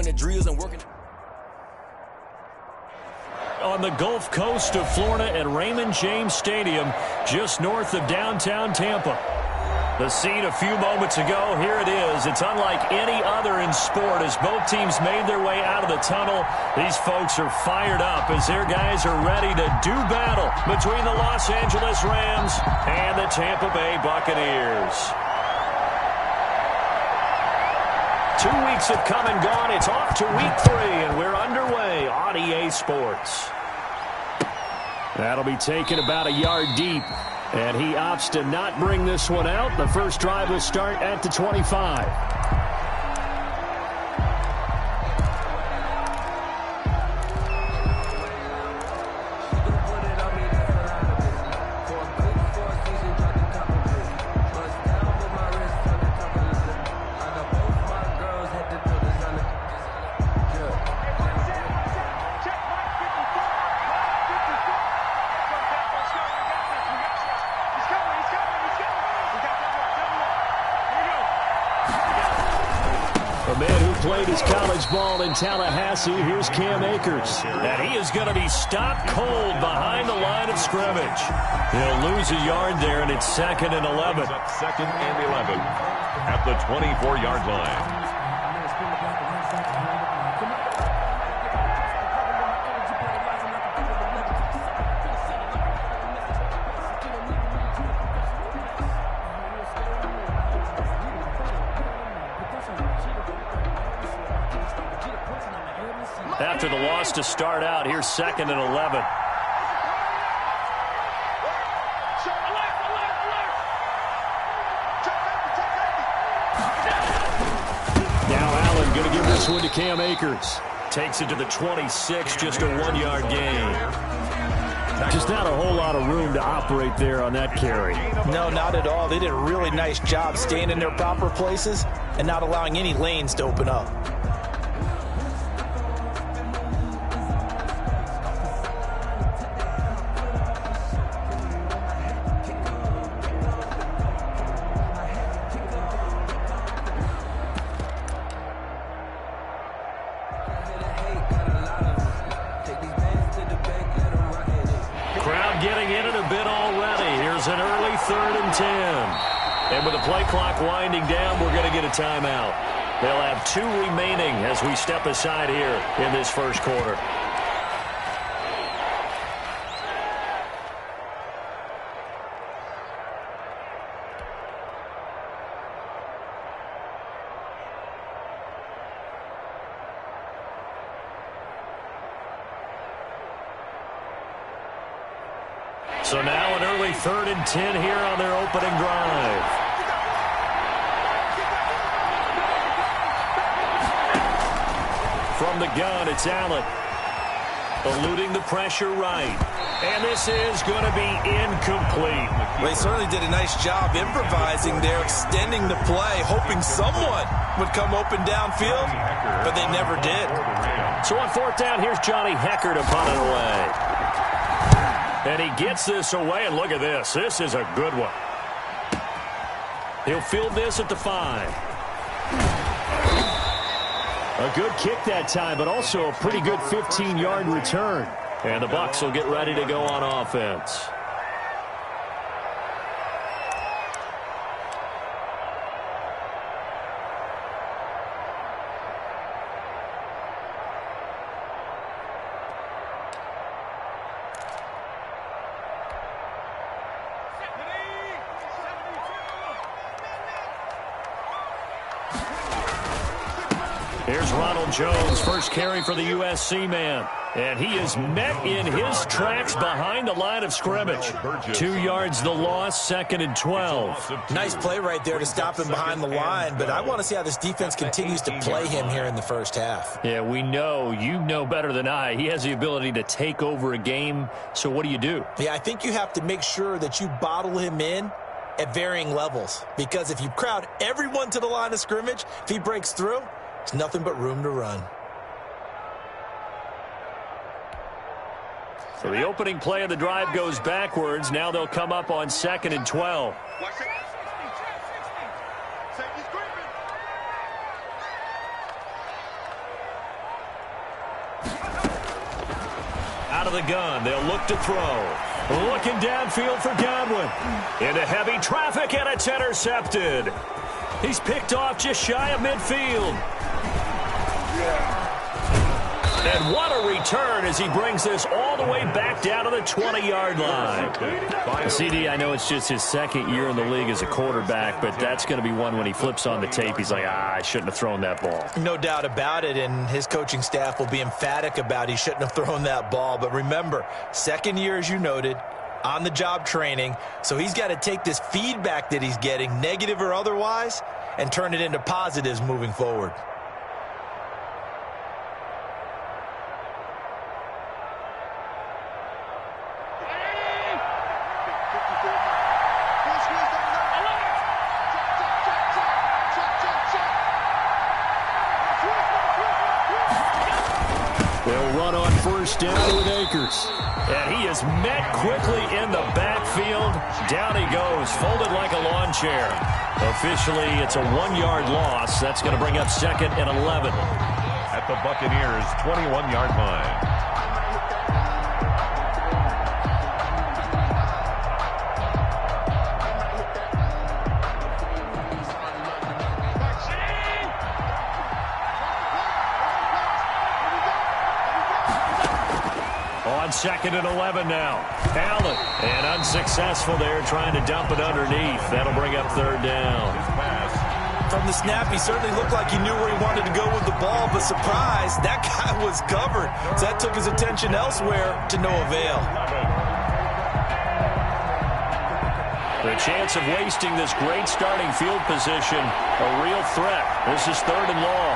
the drills and working. On the Gulf Coast of Florida at Raymond James Stadium, just north of downtown Tampa. The scene a few moments ago, here it is. It's unlike any other in sport as both teams made their way out of the tunnel. These folks are fired up as their guys are ready to do battle between the Los Angeles Rams and the Tampa Bay Buccaneers. 2 weeks have come and gone. It's off to week 3, and we're underway on EA Sports. That'll be taken about a yard deep. And he opts to not bring this one out. The first drive will start at the 25. Played his college ball in Tallahassee. Here's Cam Akers. And he is going to be stopped cold behind the line of scrimmage. He'll lose a yard there, and it's 2nd and 11. Second and 11 at the 24-yard line. After the loss to start out, here's 2nd and 11. Now Allen going to give this one to Cam Akers. Takes it to the 26, just a 1-yard gain. Just not a whole lot of room to operate there on that carry. No, not at all. They did a really nice job staying in their proper places and not allowing any lanes to open up. And with the play clock winding down, we're going to get a timeout. They'll have 2 remaining as we step aside here in this first quarter. So now an early 3rd and 10 here on their opening drive. From the gun, it's Allen. Eluding the pressure right. And this is going to be incomplete. Well, they certainly did a nice job improvising there, extending the play, hoping someone would come open downfield, but they never did. So on 4th down, here's Johnny Hecker to punt it away. And he gets this away, and look at this. This is a good one. He'll field this at the 5. A good kick that time, but also a pretty good 15-yard return. And the Bucs will get ready to go on offense. Here's Ronald Jones, first carry for the USC man. And he is met in his tracks behind the line of scrimmage. 2 yards the loss, 2nd and 12. Nice play right there to stop him behind the line, but I want to see how this defense continues to play him here in the first half. Yeah, we know. You know better than I. He has the ability to take over a game, so what do you do? Yeah, I think you have to make sure that you bottle him in at varying levels, because if you crowd everyone to the line of scrimmage, if he breaks through, there's nothing but room to run. So the opening play of the drive goes backwards. Now they'll come up on 2nd and 12. out of the gun. They'll look to throw. Looking downfield for Godwin. Into heavy traffic, and it's intercepted. He's picked off just shy of midfield. And what a return as he brings this all the way back down to the 20-yard line. CD, I know it's just his second year in the league as a quarterback, but that's going to be one when he flips on the tape. He's like, I shouldn't have thrown that ball. No doubt about it, and his coaching staff will be emphatic about he shouldn't have thrown that ball. But remember, second year, as you noted, on-the-job training, so he's got to take this feedback that he's getting, negative or otherwise, and turn it into positives moving forward. Down with Akers. And he is met quickly in the backfield. Down he goes, folded like a lawn chair. Officially, it's a 1-yard loss. That's going to bring up 2nd and 11. At the Buccaneers' 21-yard line. On 2nd and 11 now. Allen, and unsuccessful there, trying to dump it underneath. That'll bring up 3rd down. From the snap, he certainly looked like he knew where he wanted to go with the ball, but surprise, that guy was covered. So that took his attention elsewhere to no avail. The chance of wasting this great starting field position, a real threat. This is 3rd and long.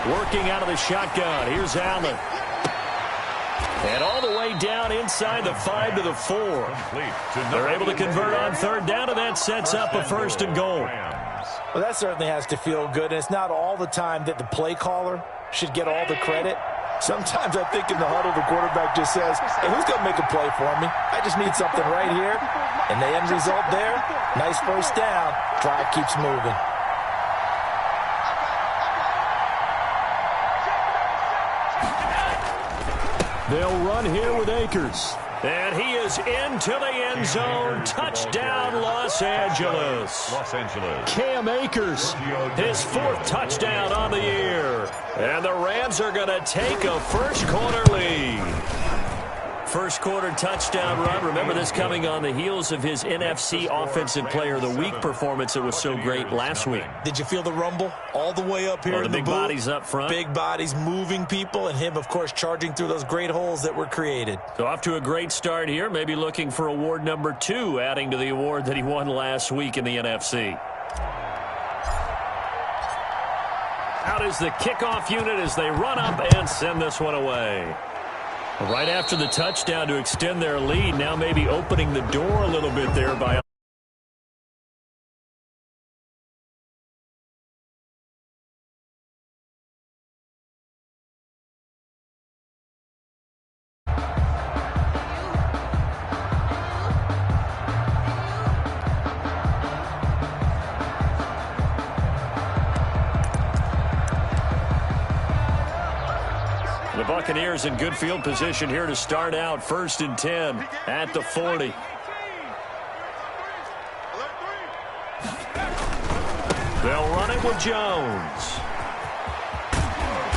Working out of the shotgun. Here's Allen. And all the way down inside the 5 to the 4. They're able to convert on 3rd down, and that sets up a 1st and goal. Well, that certainly has to feel good. And it's not all the time that the play caller should get all the credit. Sometimes I think in the huddle, the quarterback just says, hey, who's going to make a play for me? I just need something right here. And the end result there, nice 1st down. Drive keeps moving. They'll run here with Akers. And he is into the end zone. Touchdown, Los Angeles. Cam Akers, his 4th touchdown on the year. And the Rams are going to take a first-quarter lead. First-quarter touchdown run. Remember this coming on the heels of his NFC Offensive Player of the Week performance that was so great last week. Did you feel the rumble all the way up here in the big booth? Bodies up front. Big bodies moving people, and him, of course, charging through those great holes that were created. So off to a great start here. Maybe looking for award number 2, adding to the award that he won last week in the NFC. Out is the kickoff unit as they run up and send this one away. Right after the touchdown to extend their lead, now maybe opening the door a little bit there by the Buccaneers in good field position here to start out. 1st and 10 at the 40. They'll run it with Jones.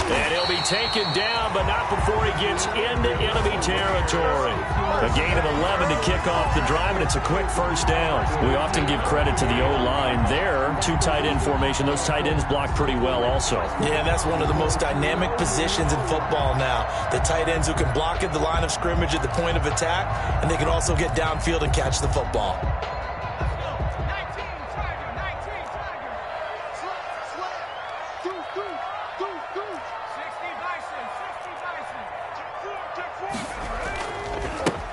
And he'll be taken down, but not before he gets into enemy territory. A gain of 11 to kick off the drive, and it's a quick 1st down. We often give credit to the O-line there. 2 tight end formation. Those tight ends block pretty well also. Yeah, that's one of the most dynamic positions in football now. The tight ends who can block at the line of scrimmage at the point of attack, and they can also get downfield and catch the football.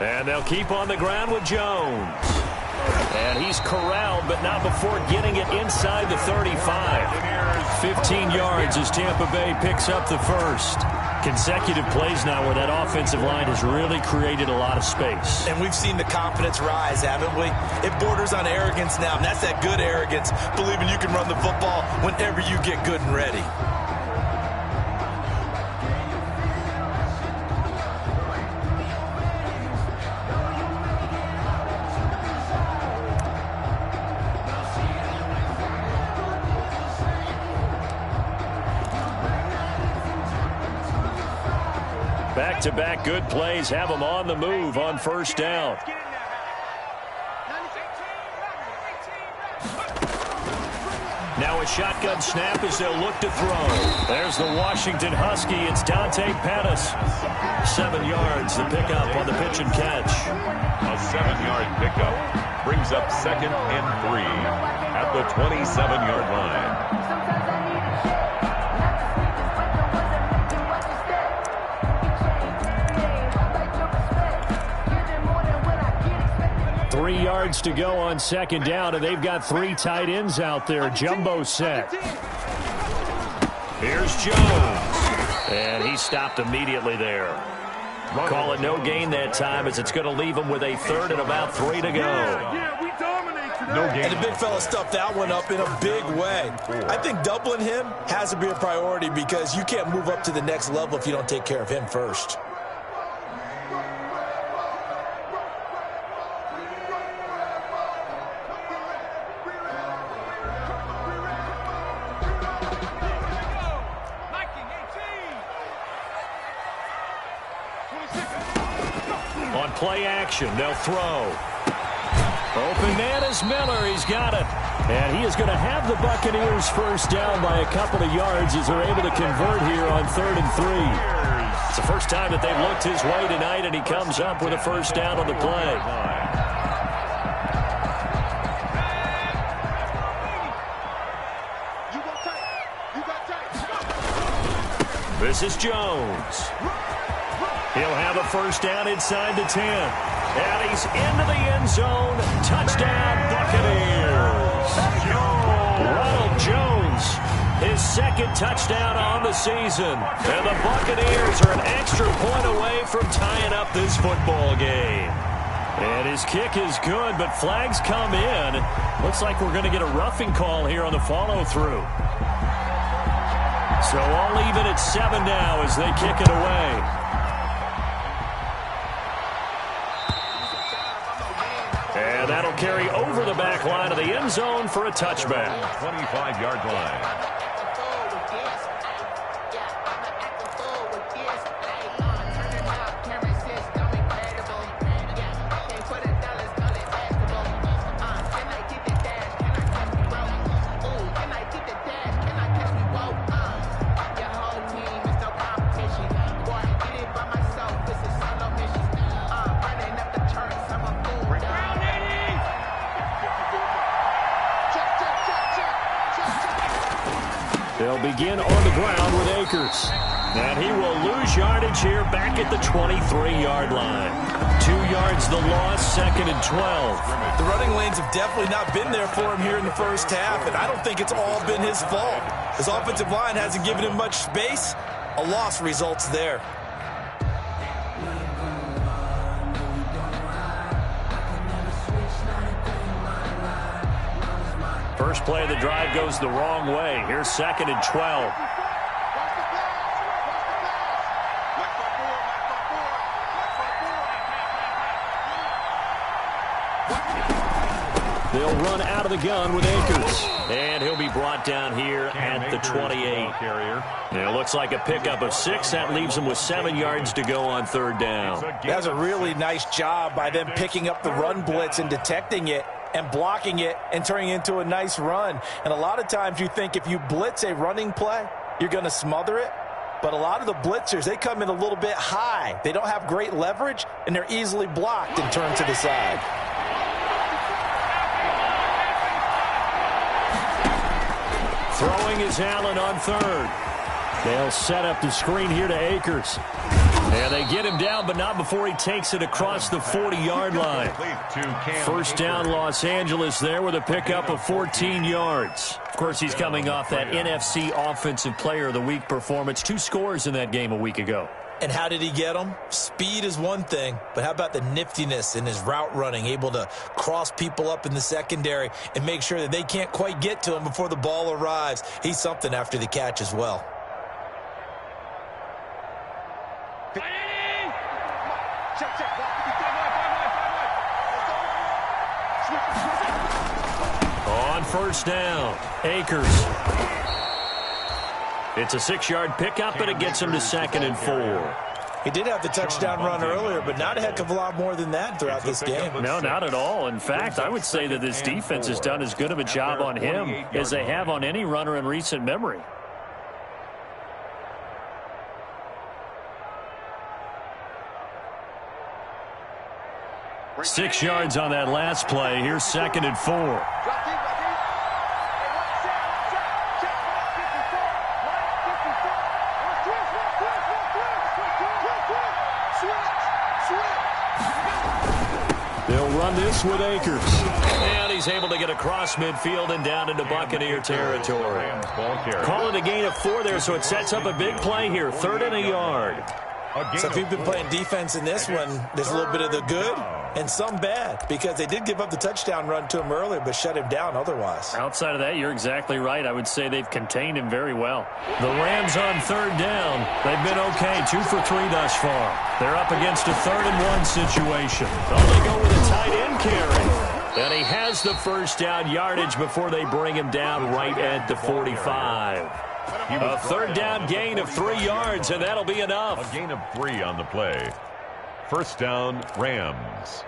And they'll keep on the ground with Jones. And he's corralled, but not before getting it inside the 35. 15 yards as Tampa Bay picks up the 1st. Consecutive plays now where that offensive line has really created a lot of space. And we've seen the confidence rise, haven't we? It borders on arrogance now, and that's that good arrogance, believing you can run the football whenever you get good and ready. Back-to-back good plays have them on the move on first down. Now a shotgun snap as they'll look to throw. There's the Washington Husky. It's Dante Pettis. 7 yards, the pickup on the pitch and catch. A 7-yard pickup brings up 2nd and 3 at the 27-yard line. 3 yards to go on second down, and they've got 3 tight ends out there. Jumbo set. Here's Jones. And he stopped immediately there. Call it no gain that time, as it's going to leave him with a 3rd and about 3 to go. No gain. And the big fella stuffed that one up in a big way. I think doubling him has to be a priority because you can't move up to the next level if you don't take care of him first. On play action, they'll throw. Open man is Miller. He's got it. And he is going to have the Buccaneers first down by a couple of yards as they're able to convert here on 3rd and 3. It's the first time that they've looked his way tonight, and he comes up with a first down on the play. This is Jones. He'll have a first down inside the 10. And he's into the end zone. Touchdown, Buccaneers. Ronald Jones, his 2nd touchdown on the season. And the Buccaneers are an extra point away from tying up this football game. And his kick is good, but flags come in. Looks like we're going to get a roughing call here on the follow-through. So all even at 7 now as they kick it away. And that'll carry over the back line of the end zone for a touchback. 25-yard line. They'll begin on the ground with Akers. And he will lose yardage here back at the 23-yard line. 2 yards the loss, 2nd and 12. The running lanes have definitely not been there for him here in the first half, and I don't think it's all been his fault. His offensive line hasn't given him much space. A loss results there. First play of the drive goes the wrong way. Here's 2nd and 12. They'll run out of the gun with Akers. And he'll be brought down here at the 28. And it looks like a pickup of 6. That leaves him with 7 yards to go on 3rd down. That's a really nice job by them picking up the run blitz and detecting it and blocking it and turning it into a nice run. And a lot of times you think if you blitz a running play, you're going to smother it. But a lot of the blitzers, they come in a little bit high. They don't have great leverage, and they're easily blocked and turned to the side. Throwing is Allen on 3rd. They'll set up the screen here to Akers. And they get him down, but not before he takes it across the 40-yard line. First down, Los Angeles there with a pickup of 14 yards. Of course, he's coming off that NFC Offensive Player of the Week performance. 2 scores in that game a week ago. And how did he get them? Speed is one thing, but how about the niftiness in his route running, able to cross people up in the secondary and make sure that they can't quite get to him before the ball arrives. He's something after the catch as well. On first down, Akers. It's a 6-yard pickup, and it gets him to 2nd and 4. He did have the touchdown run earlier, but not a heck of a lot more than that throughout this game. No, not at all. In fact, I would say that this defense has done as good of a job on him as they have on any runner in recent memory. Six yards on that last play. Here's 2nd and 4. They'll run this with Akers. And he's able to get across midfield and down into Buccaneer territory. Call it a gain of 4 there, so it sets up a big play here. 3rd and a yard. So if you've been playing defense in this one, there's a little bit of the good and some bad, because they did give up the touchdown run to him earlier but shut him down otherwise. Outside of that, you're exactly right. I would say they've contained him very well. The Rams on 3rd down. They've been okay, 2 for 3 thus far. They're up against a 3rd and 1 situation. Oh, they go with a tight end carry. And he has the first down yardage before they bring him down right at the 45. A 3rd down gain of 3 yards, and that'll be enough. A gain of 3 on the play. 1st down, Rams.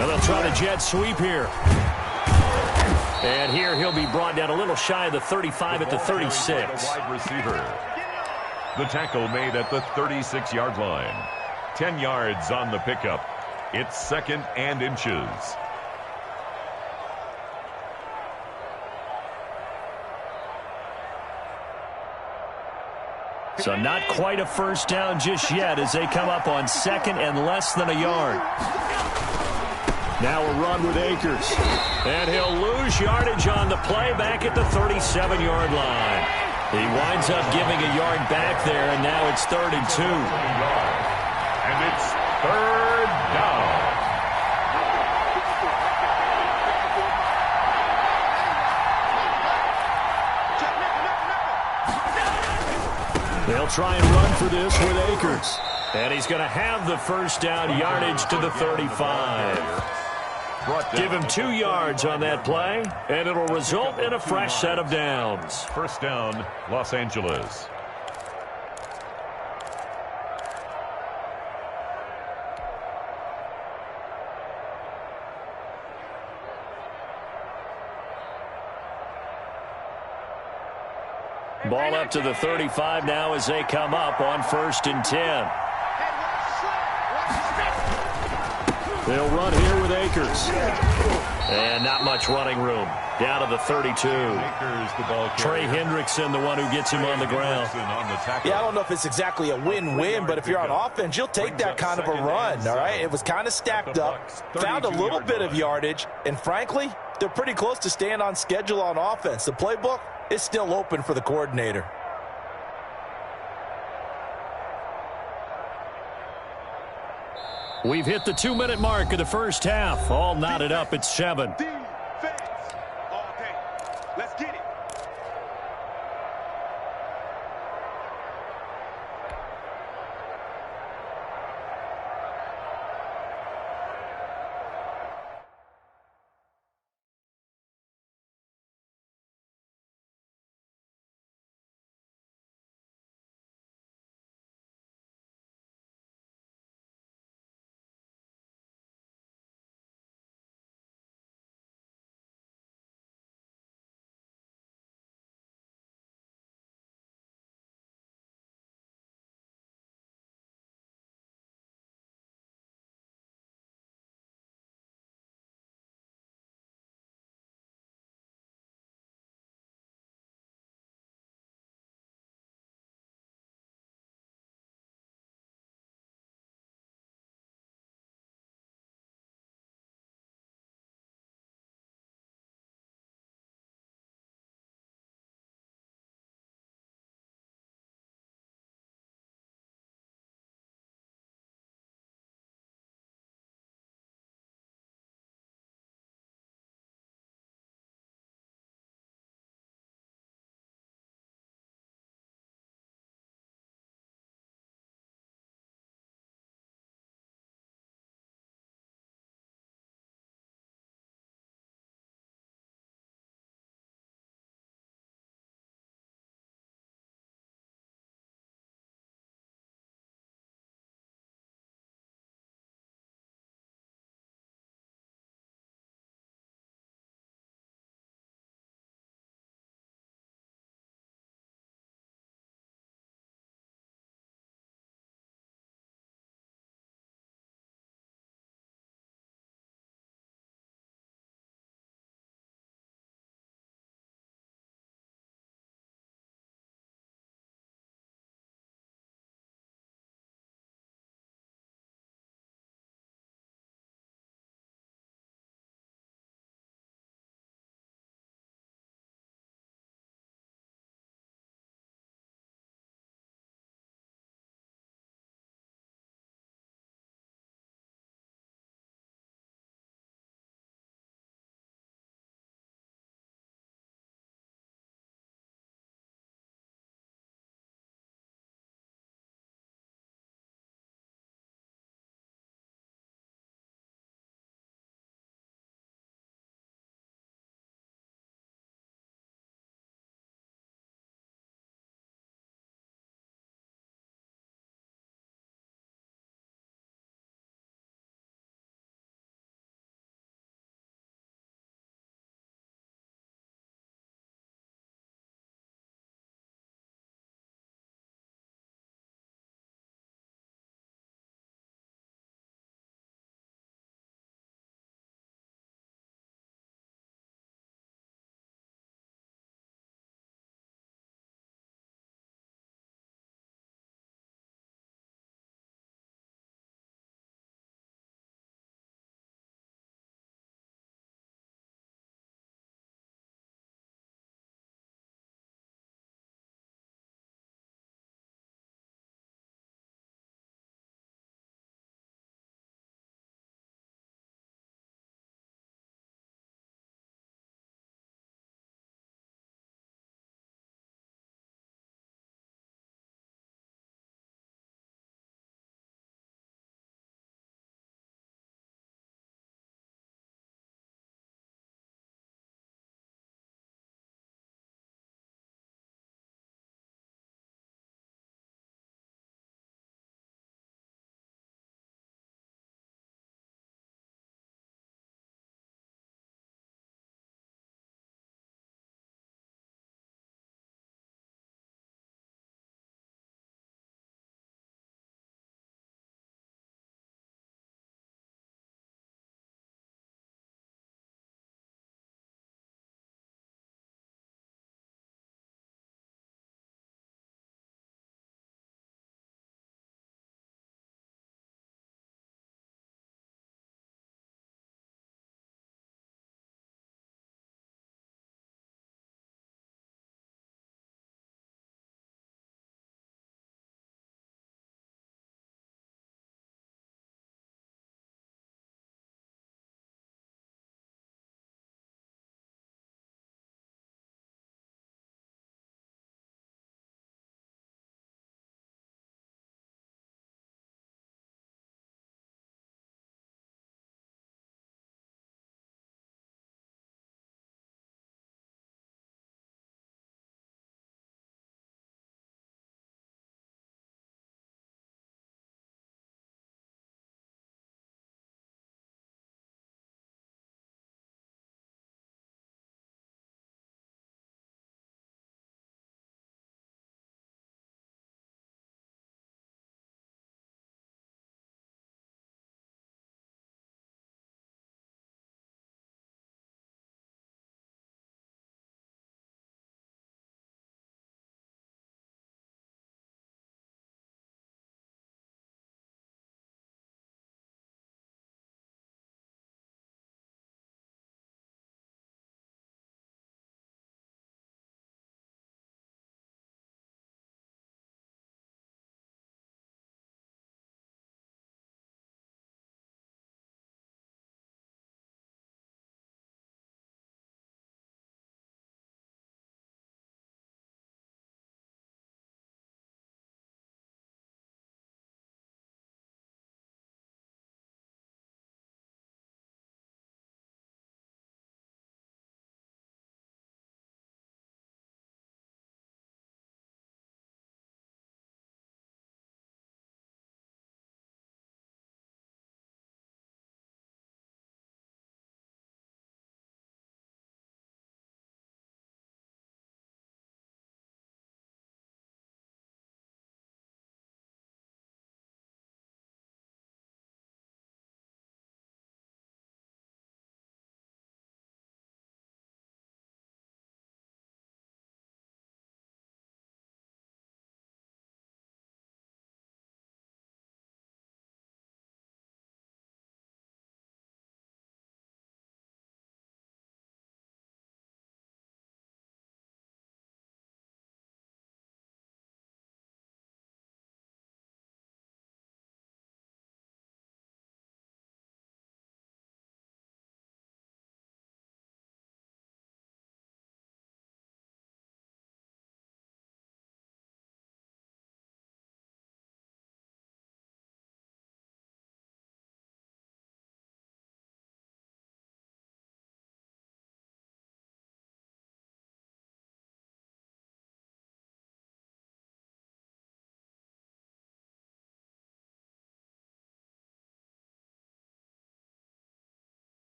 And they'll try to jet sweep here. And here he'll be brought down a little shy of the 35 at the 36. Wide receiver. The tackle made at the 36-yard line. 10 yards on the pickup. It's 2nd and inches. So not quite a first down just yet as they come up on 2nd and less than a yard. Now a run with Akers. And he'll lose yardage on the play back at the 37-yard line. He winds up giving a yard back there, and now it's 3rd and 2. And it's 3rd down. They'll try and run for this with Akers. And he's going to have the first down yardage to the 35. Give him 2 yards on that play, and it'll result in a fresh set of downs. 1st down, Los Angeles. Ball up to the 35 now as they come up on 1st and 10. They'll run here with Akers. And not much running room. Down to the 32. Trey Hendrickson, the one who gets him on the ground. Yeah, I don't know if it's exactly a win-win, but if you're on offense, you'll take that kind of a run, all right? It was kind of stacked up, found a little bit of yardage, and frankly, they're pretty close to staying on schedule on offense. The playbook is still open for the coordinator. We've hit the 2-minute mark of the first half. All knotted up at 7.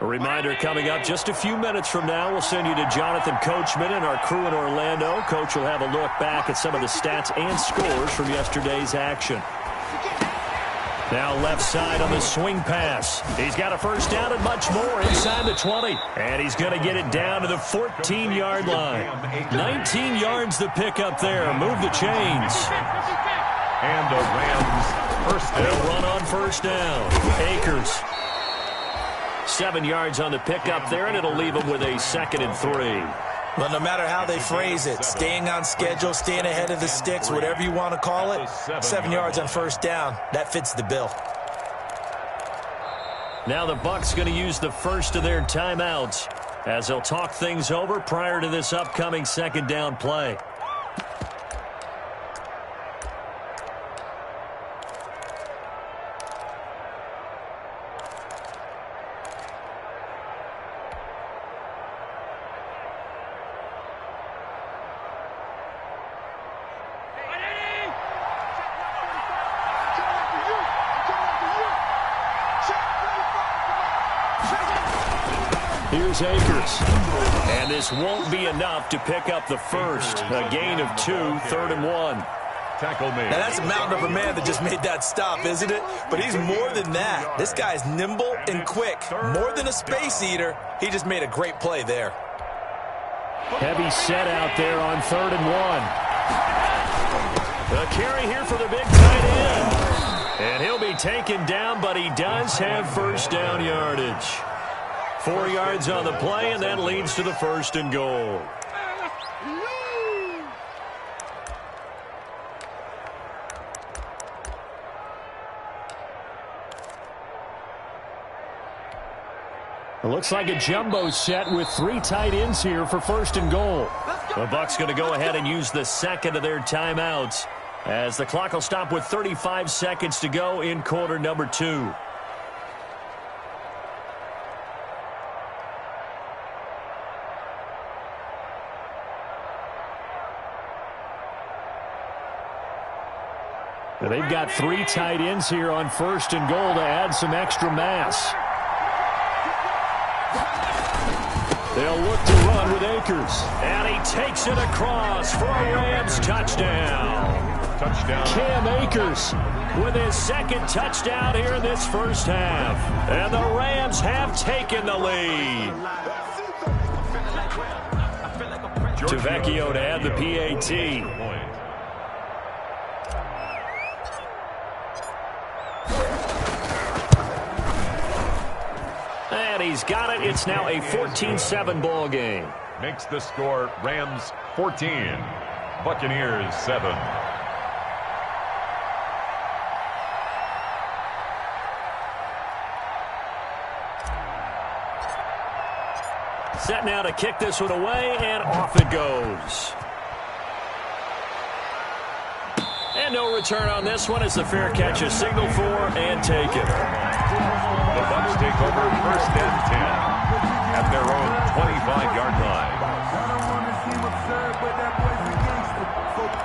A reminder coming up just a few minutes from now, we'll send you to Jonathan Coachman and our crew in Orlando. Coach will have a look back at some of the stats and scores from yesterday's action. Now left side on the swing pass. He's got a first down and much more inside the 20. And he's going to get it down to the 14-yard line. 19 yards the pickup there. Move the chains. And the Rams first down. They'll run on first down. Akers. 7 yards on the pickup there, and it'll leave them with a 2nd and 3. Well, no matter how they phrase it, staying on schedule, staying ahead of the sticks, whatever you want to call it, 7 yards on first down, that fits the bill. Now the Bucs going to use the first of their timeouts as they'll talk things over prior to this upcoming 2nd down play. Here's Akers. And this won't be enough to pick up the first. A gain of 2, 3rd and 1. Tackle made. Now, that's a mountain of a man that just made that stop, isn't it? But he's more than that. This guy's nimble and quick. More than a space eater. He just made a great play there. Heavy set out there on 3rd and 1. A carry here for the big tight end. And he'll be taken down, but he does have first down yardage. 4 yards on the play, and that leads to the 1st and goal. It looks like a jumbo set with 3 tight ends here for 1st and goal. The Bucs going to go ahead and use the 2nd of their timeouts as the clock will stop with 35 seconds to go in quarter number 2. They've got 3 tight ends here on 1st and goal to add some extra mass. They'll look to run with Akers. And he takes it across for a Rams touchdown. Cam Akers with his 2nd touchdown here in this first half. And the Rams have taken the lead. Tavecchio to add the PAT. And he's got it. It's now a 14-7 ball game. Makes the score Rams 14, Buccaneers 7. Set now to kick this one away, and off it goes. And no return on this one as the fair catch is signaled for and taken. The Bucs take over 1st and 10 at their own 25-yard line. I don't want to seem absurd, but that boy's a gangster.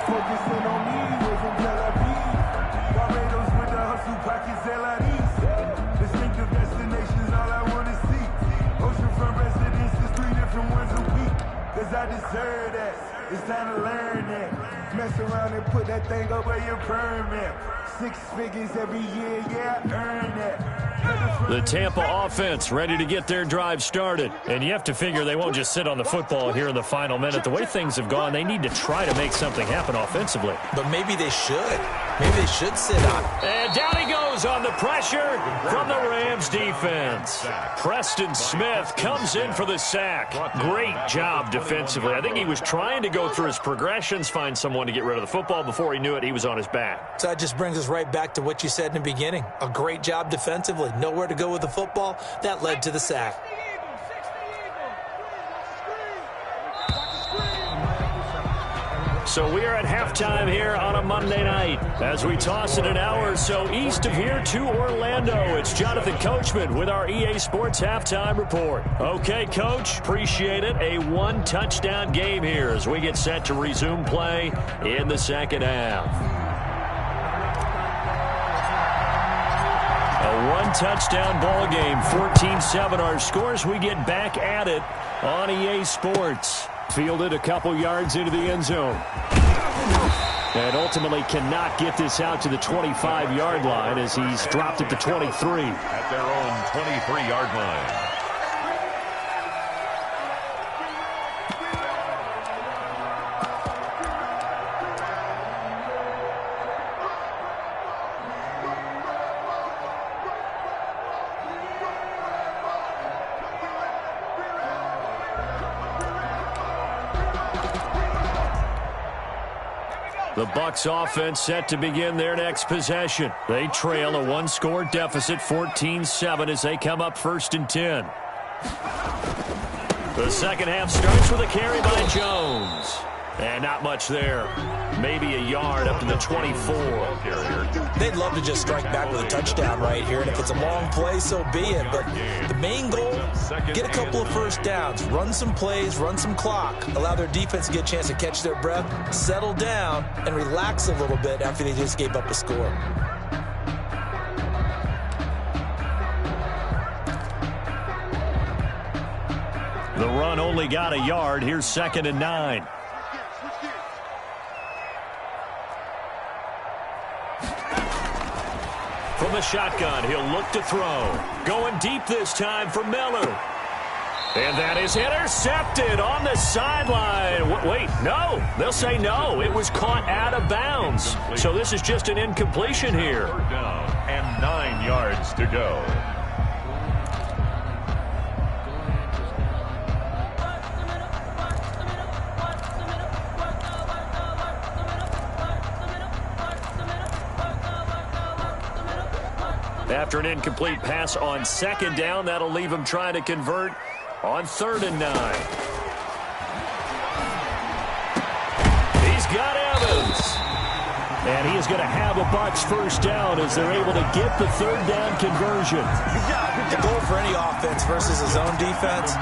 Focusing on me, was in Tel Aviv. Barbados with the hustle, pockets LIDs. Distinctive destinations, all I want to see. Oceanfront residences, 3 different ones a week. Cause I deserve that. It's time to learn that. Mess around and put that thing over your permit. 6 figures every year, yeah, I earned that. The Tampa offense ready to get their drive started. And you have to figure they won't just sit on the football here in the final minute. The way things have gone, they need to try to make something happen offensively. But maybe they should. Maybe they should sit on it. And down he goes on the pressure from the Rams defense. Preston Smith comes in for the sack. Great job defensively. I think he was trying to go through his progressions, find someone to get rid of the football. Before he knew it, he was on his back. So that just brings us right back to what you said in the beginning. A great job defensively. Nowhere to go with the football. That led to the sack. So we are at halftime here on a Monday night. As we toss it an hour or so east of here to Orlando, it's Jonathan Coachman with our EA Sports Halftime Report. Okay, Coach, appreciate it. A 1-touchdown game here as we get set to resume play in the second half. A touchdown ball game. 14-7 our scores. We get back at it on EA Sports. Fielded a couple yards into the end zone. And ultimately cannot get this out to the 25-yard line as he's dropped it to 23. At their own 23-yard line. The Bucs offense set to begin their next possession. They trail a one-score deficit, 14-7, as they come up 1st and 10. The second half starts with a carry by Jones. And not much there. Maybe a yard up to the 24. They'd love to just strike back with a touchdown right here, and if it's a long play, so be it. But the main goal, get a couple of first downs, run some plays, run some clock, allow their defense to get a chance to catch their breath, settle down, and relax a little bit after they just gave up a score. The run only got a yard. Here's 2nd and 9. From the shotgun, he'll look to throw. Going deep this time for Miller. And that is intercepted on the sideline. Wait, no. They'll say no. It was caught out of bounds. So this is just an incompletion here. 3rd down and 9 yards to go. After an incomplete pass on 2nd down, that'll leave him trying to convert on 3rd and 9. He's got Evans. And he is going to have a Bucs first down as they're able to get the 3rd down conversion. The goal for any offense versus his own defense,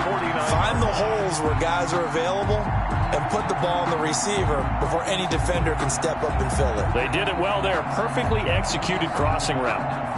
find the holes where guys are available and put the ball on the receiver before any defender can step up and fill it. They did it well there. Perfectly executed crossing route.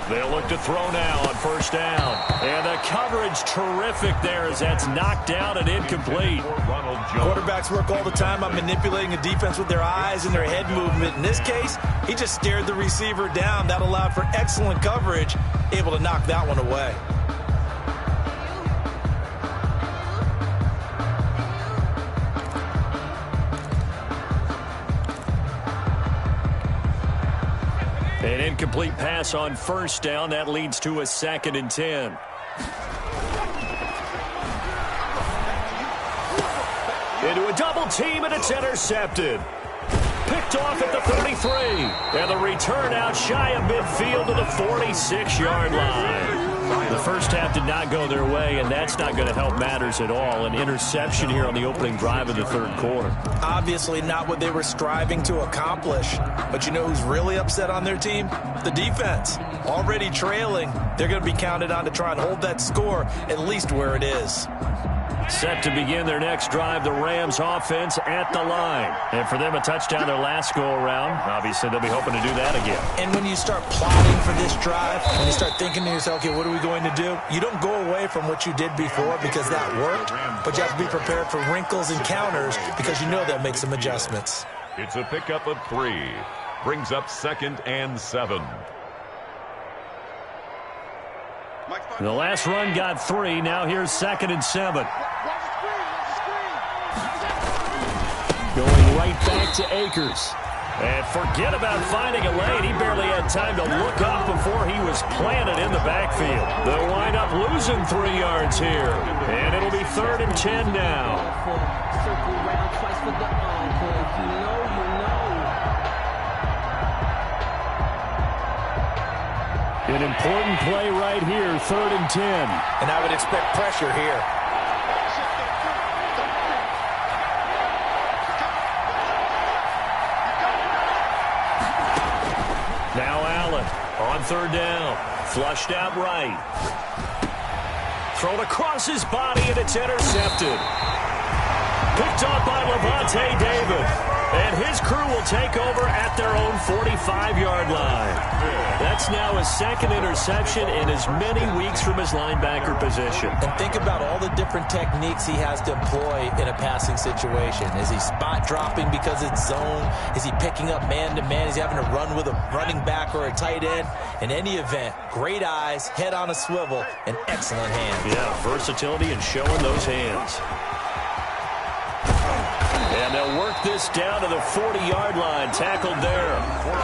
They'll look to throw now on 1st down. And the coverage terrific there as that's knocked down and incomplete. Quarterbacks work all the time on manipulating a defense with their eyes and their head movement. In this case, he just stared the receiver down. That allowed for excellent coverage, able to knock that one away. An incomplete pass on 1st down. That leads to a 2nd and 10. Into a double team, and it's intercepted. Picked off at the 33. And the return out shy of midfield to the 46-yard line. The first half did not go their way, and that's not going to help matters at all. An interception here on the opening drive of the 3rd quarter. Obviously not what they were striving to accomplish. But you know who's really upset on their team? The defense. Already trailing. They're going to be counted on to try and hold that score at least where it is. Set to begin their next drive, the Rams offense at the line. And for them, a touchdown their last go-around. Obviously, they'll be hoping to do that again. And when you start plotting for this drive, when you start thinking to yourself, okay, what are we going to do? You don't go away from what you did before because that worked, but you have to be prepared for wrinkles and counters because you know they'll make some adjustments. It's a pickup of 3. Brings up 2nd and 7. The last run got 3. Now here's 2nd and 7. Going right back to Akers. And forget about finding a lane. He barely had time to look up before he was planted in the backfield. They'll wind up losing 3 yards here. And it'll be 3rd and 10 now. An important play right here, 3rd and 10. And I would expect pressure here. On third down, flushed out right. Thrown across his body, and it's intercepted. Picked off by Levante David. And his crew will take over at their own 45-yard line. That's now his second interception in as many weeks from his linebacker position. And think about all the different techniques he has to employ in a passing situation. Is he spot dropping because it's zone? Is he picking up man-to-man? Is he having to run with a running back or a tight end? In any event, great eyes, head on a swivel, and excellent hands. Yeah, versatility and showing those hands. And they'll work this down to the 40-yard line. Tackled there.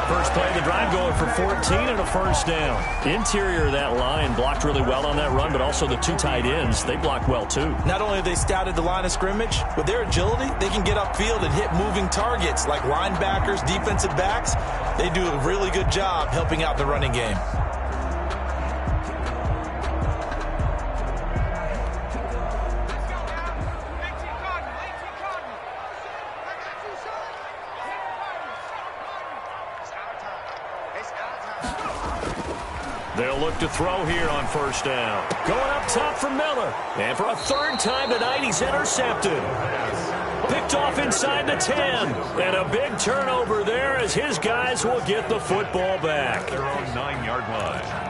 First play of the drive going for 14 and a first down. Interior of that line blocked really well on that run, but also the two tight ends, they blocked well too. Not only have they scouted the line of scrimmage, with their agility, they can get upfield and hit moving targets like linebackers, defensive backs. They do a really good job helping out the running game. They'll look to throw here on first down. Going up top for Miller. And for a third time tonight, he's intercepted. Picked off inside the 10. And a big turnover there as his guys will get the football back. Their own 9-yard line.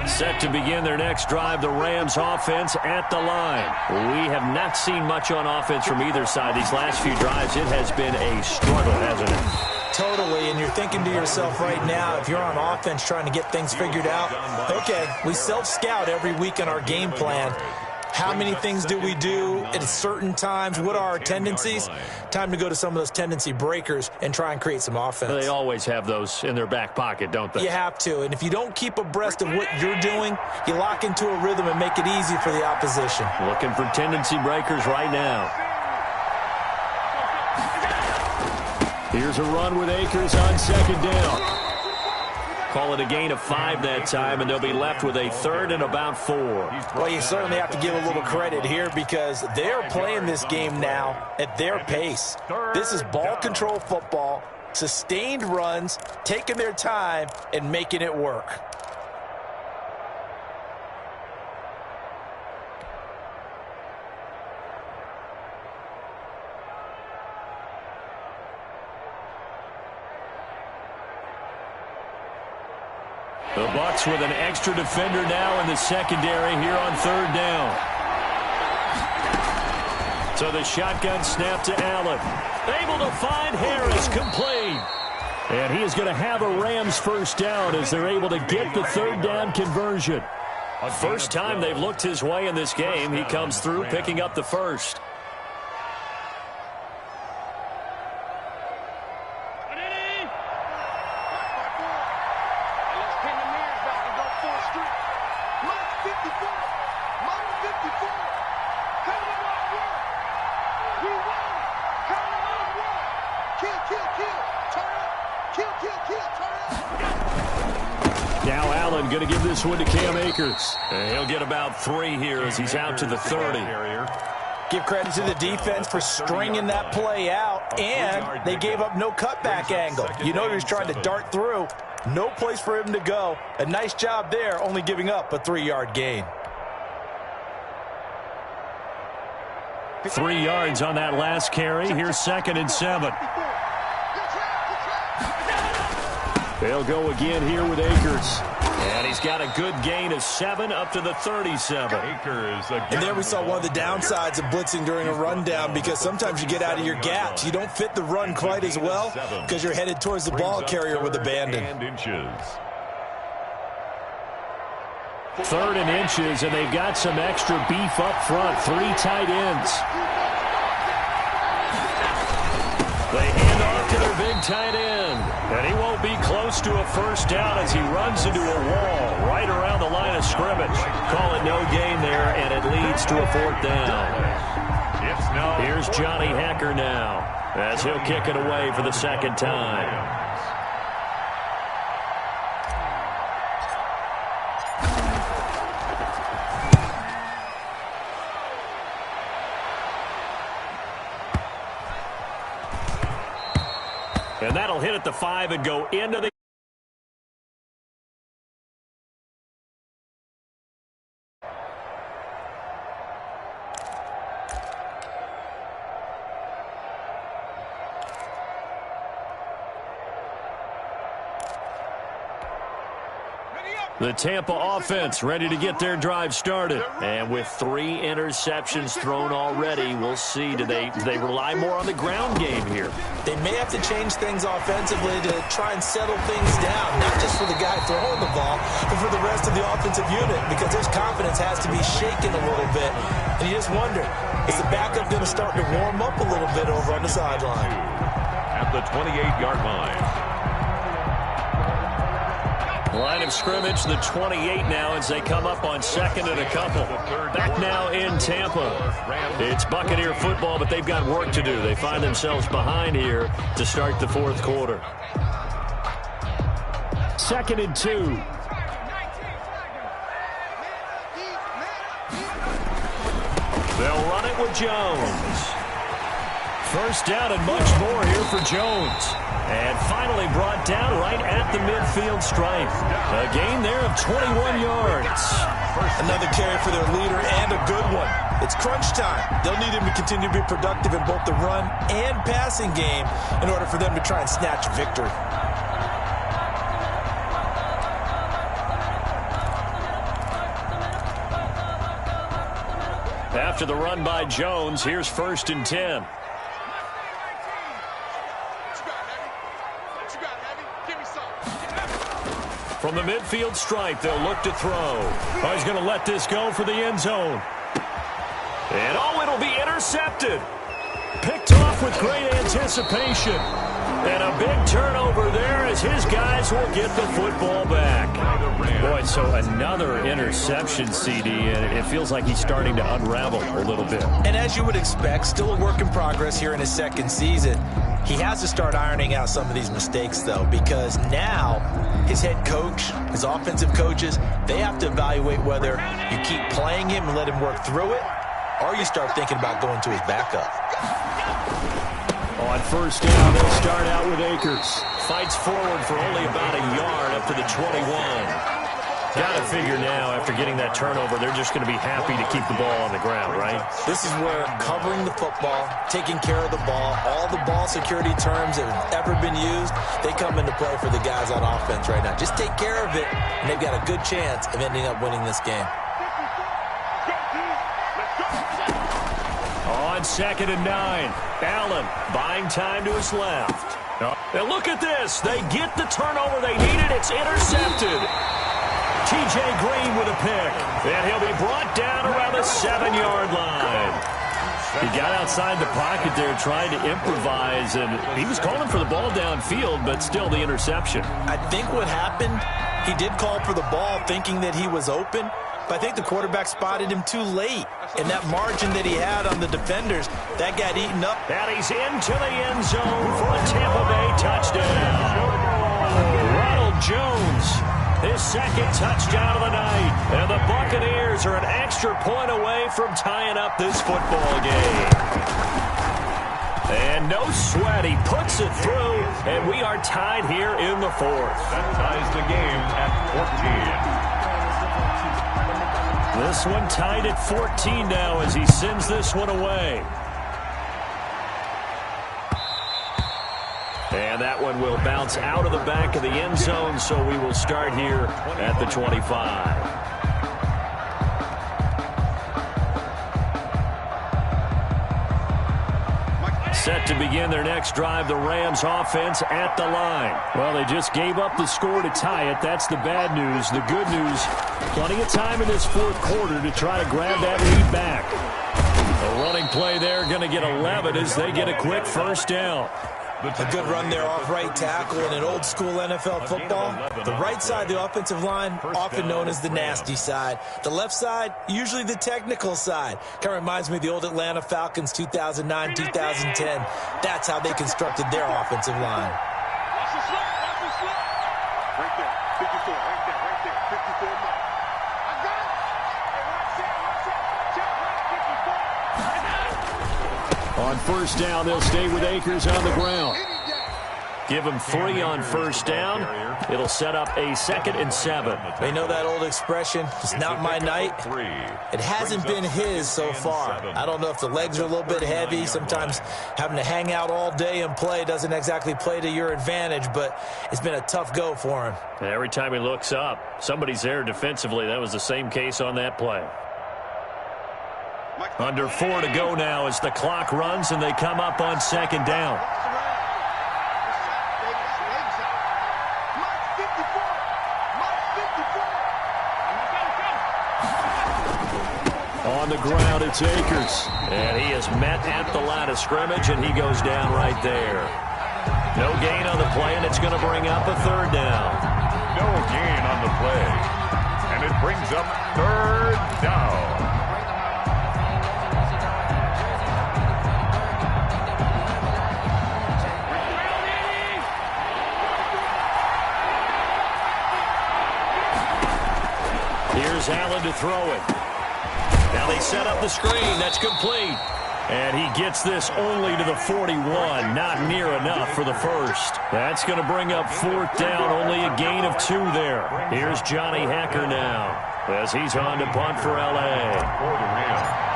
Set to begin their next drive, the Rams offense at the line. We have not seen much on offense from either side. These last few drives, it has been a struggle, hasn't it? Totally, and you're thinking to yourself right now, if you're on offense trying to get things figured out, okay, we self-scout every week in our game plan. How many things do we do at certain times? What are our tendencies? Time to go to some of those tendency breakers and try and create some offense. They always have those in their back pocket, don't they? You have to, and if you don't keep abreast of what you're doing, you lock into a rhythm and make it easy for the opposition. Looking for tendency breakers right now. Here's a run with Akers on second down. Call it a gain of 5 that time, and they'll be left with a third and about 4. Well, you certainly have to give a little credit here because they're playing this game now at their pace. This is ball control football, sustained runs, taking their time, and making it work. The Bucs with an extra defender now in the secondary here on third down. So the shotgun snap to Allen. Able to find Harris, complete. And he is going to have a Rams first down as they're able to get the third down conversion. First time they've looked his way in this game. He comes through picking up the first. Now Allen going to give this one to Cam Akers. And he'll get about 3 here as he's out to the 30. Give credit to the defense for stringing that play out, and they gave up no cutback angle. You know he was trying to dart through. No place for him to go. A nice job there, only giving up a 3-yard gain. 3 yards on that last carry. Here's 2nd and 7. They'll go again here with Akers. And he's got a good gain of 7 up to the 37. And there we saw one of the downsides of blitzing during a rundown because sometimes you get out of your gaps. You don't fit the run quite as well because you're headed towards the ball carrier with abandon. 3rd and inches, and they've got some extra beef up front. 3 tight ends. They hand off to their big tight end. And he won't be close to a first down as he runs into a wall right around the line of scrimmage. Call it no gain there, and it leads to a 4th down. Here's Johnny Hecker now as he'll kick it away for the 2nd time. And that'll hit at the 5 and go into the... The Tampa offense ready to get their drive started. And with 3 interceptions thrown already, we'll see. Do they rely more on the ground game here? They may have to change things offensively to try and settle things down, not just for the guy throwing the ball, but for the rest of the offensive unit, because their confidence has to be shaken a little bit. And you just wonder, is the backup going to start to warm up a little bit over on the sideline? At the 28-yard line. Line of scrimmage, the 28 now as they come up on second and a couple. Back now in Tampa. It's Buccaneer football, but they've got work to do. They find themselves behind here to start the fourth quarter. 2nd and 2. They'll run it with Jones. First down and much more here for Jones. And finally brought down right at the midfield stripe. A gain there of 21 yards. Another carry for their leader and a good one. It's crunch time. They'll need him to continue to be productive in both the run and passing game in order for them to try and snatch victory. After the run by Jones, here's 1st and 10. From the midfield stripe, they'll look to throw. Oh, he's going to let this go for the end zone. And oh, it'll be intercepted. Picked off with great anticipation. And a big turnover there as his guys will get the football back. Boy, so another interception, CD, and it feels like he's starting to unravel a little bit. And as you would expect, still a work in progress here in his 2nd season. He has to start ironing out some of these mistakes, though, because now his head coach, his offensive coaches, they have to evaluate whether you keep playing him and let him work through it, or you start thinking about going to his backup. On 1st down, they'll start out with Akers. Fights forward for only about a yard up to the 21. Got to figure now, after getting that turnover, they're just going to be happy to keep the ball on the ground, right? This is where covering the football, taking care of the ball, all the ball security terms that have ever been used, they come into play for the guys on offense right now. Just take care of it, and they've got a good chance of ending up winning this game. On 2nd and 9, Allen buying time to his left. Now look at this. They get the turnover they needed. It's intercepted. T.J. Green with a pick. And he'll be brought down around the 7-yard line. He got outside the pocket there trying to improvise, and he was calling for the ball downfield, but still the interception. I think what happened, he did call for the ball thinking that he was open, but I think the quarterback spotted him too late. And that margin that he had on the defenders, that got eaten up. And he's into the end zone for a Tampa Bay touchdown. Ronald Jones, his 2nd touchdown of the night. And the Buccaneers are an extra point away from tying up this football game. And no sweat, he puts it through, and we are tied here in the 4th. That ties the game at 14. This one tied at 14 now as he sends this one away. And that one will bounce out of the back of the end zone, so we will start here at the 25. Set to begin their next drive, the Rams offense at the line. Well, they just gave up the score to tie it. That's the bad news. The good news, plenty of time in this 4th quarter to try to grab that lead back. A running play there, going to get 11 as they get a quick 1st down. A good run there off right tackle in an old-school NFL football. The right side, the offensive line, often known as the nasty side. The left side, usually the technical side. Kind of reminds me of the old Atlanta Falcons 2009, 2010. That's how they constructed their offensive line. Watch the slip, watch the slip. Right there, 54, right there, 54. I got it. Hey, watch it. Check right, 54. On 1st down, they'll stay with Akers on the ground. Give him 3 on first down. It'll set up a 2nd and 7. They know that old expression, it's not my night. It hasn't been his so far. I don't know if the legs are a little bit heavy. Sometimes having to hang out all day and play doesn't exactly play to your advantage, but it's been a tough go for him. And every time he looks up, somebody's there defensively. That was the same case on that play. Under 4 to go now as the clock runs and they come up on 2nd down. On the ground, it's Akers. And he is met at the line of scrimmage, and he goes down right there. No gain on the play, and it's going to bring up a 3rd down. No gain on the play. And it brings up 3rd down. Here's Allen to throw it. Now they set up the screen. That's complete. And he gets this only to the 41. Not near enough for the first. That's going to bring up 4th down. Only a gain of 2 there. Here's Johnny Hecker now as he's on to punt for L.A. For the Rams.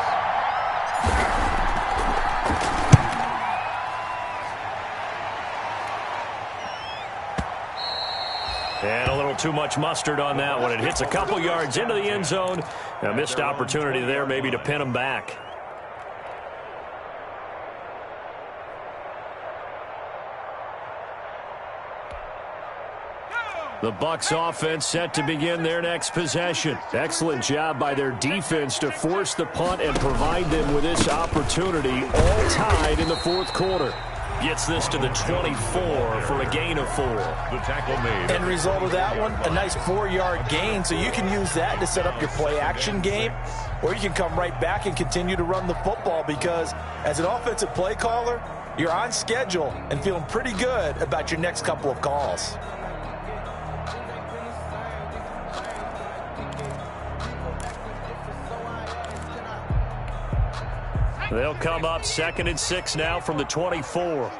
And a little too much mustard on that one. It hits a couple yards into the end zone. A missed opportunity there maybe to pin him back. The Bucs offense set to begin their next possession. Excellent job by their defense to force the punt and provide them with this opportunity, all tied in the 4th quarter. Gets this to the 24 for a gain of 4. The tackle made. End result of that one, a nice 4-yard gain, so you can use that to set up your play-action game, or you can come right back and continue to run the football because as an offensive play caller, you're on schedule and feeling pretty good about your next couple of calls. They'll come up 2nd and 6 now from the 24.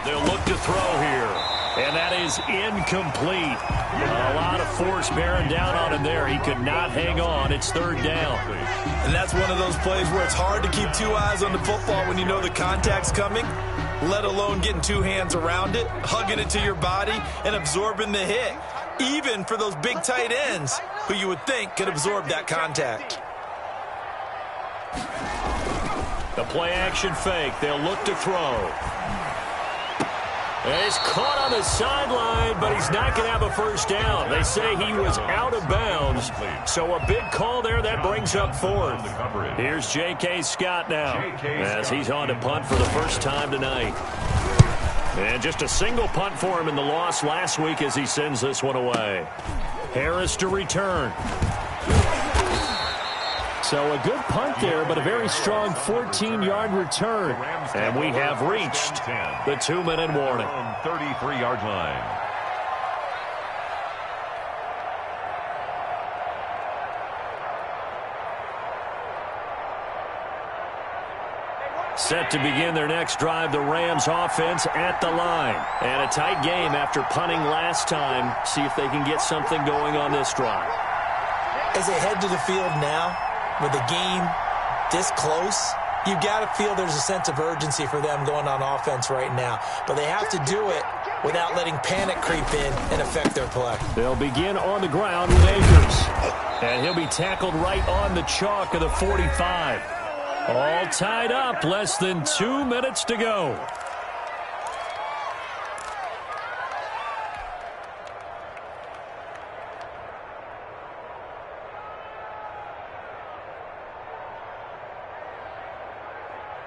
They'll look to throw here. And that is incomplete. A lot of force bearing down on him there. He could not hang on. It's 3rd down. And that's one of those plays where it's hard to keep 2 eyes on the football when you know the contact's coming, let alone getting 2 hands around it, hugging it to your body, and absorbing the hit. Even for those big tight ends who you would think could absorb that contact. The play-action fake. They'll look to throw. And he's caught on the sideline, but he's not going to have a first down. They say he was out of bounds. So a big call there. That brings up 4th. Here's J.K. Scott now as he's on to punt for the first time tonight. And just a single punt for him in the loss last week as he sends this one away. Harris to return. So a good punt there, but a very strong 14-yard return. And we have reached the 2-minute warning. 33-yard line. Set to begin their next drive, the Rams offense at the line. And a tight game after punting last time. See if they can get something going on this drive. As they head to the field now, with the game this close, you've got to feel there's a sense of urgency for them going on offense right now. But they have to do it without letting panic creep in and affect their play. They'll begin on the ground with Akers. And he'll be tackled right on the chalk of the 45. All tied up, less than 2 minutes to go.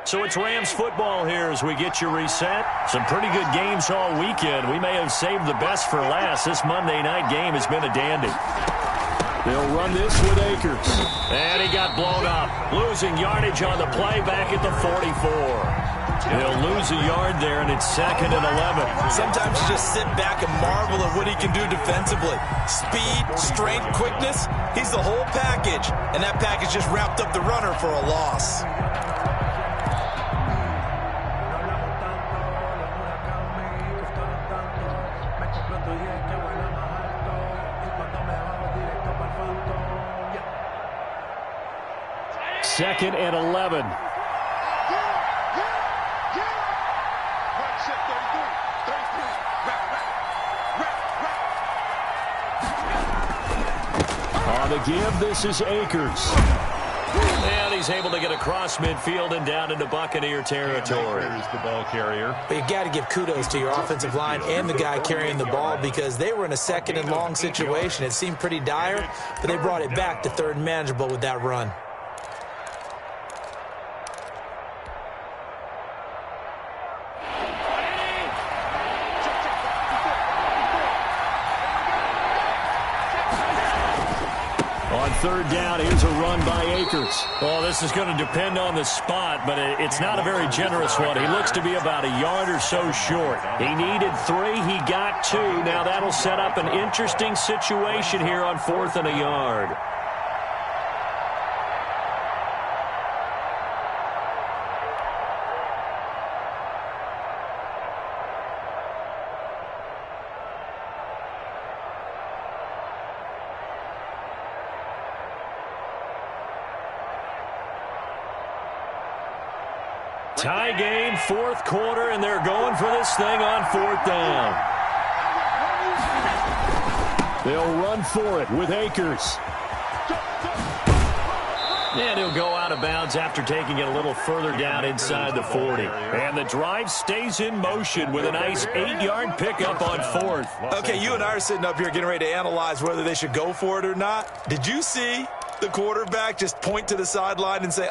So it's Rams football here as we get you reset. Some pretty good games all weekend. We may have saved the best for last. This Monday night game has been a dandy. They'll run this with Akers. And he got blown up. Losing yardage on the play back at the 44. He'll lose a yard there, and it's 2nd and 11. Sometimes you just sit back and marvel at what he can do defensively. Speed, strength, quickness, he's the whole package. And that package just wrapped up the runner for a loss. Second and 11. On the give, this is Akers. And he's able to get across midfield and down into Buccaneer territory. Here's the ball carrier. But you got to give kudos to your offensive line and the guy carrying the ball because they were in a 2nd and long situation. It seemed pretty dire, but they brought it back to 3rd and manageable with that run. On 3rd down, here's a run by Akers. Oh, this is going to depend on the spot, but it's not a very generous one. He looks to be about a yard or so short. He needed 3. He got 2. Now that'll set up an interesting situation here on 4th and a yard. Tie game, 4th quarter, and they're going for this thing on 4th down. They'll run for it with Akers. And he'll go out of bounds after taking it a little further down inside the 40. And the drive stays in motion with a nice 8-yard pickup on 4th. Okay, you and I are sitting up here getting ready to analyze whether they should go for it or not. Did you see the quarterback just point to the sideline and say,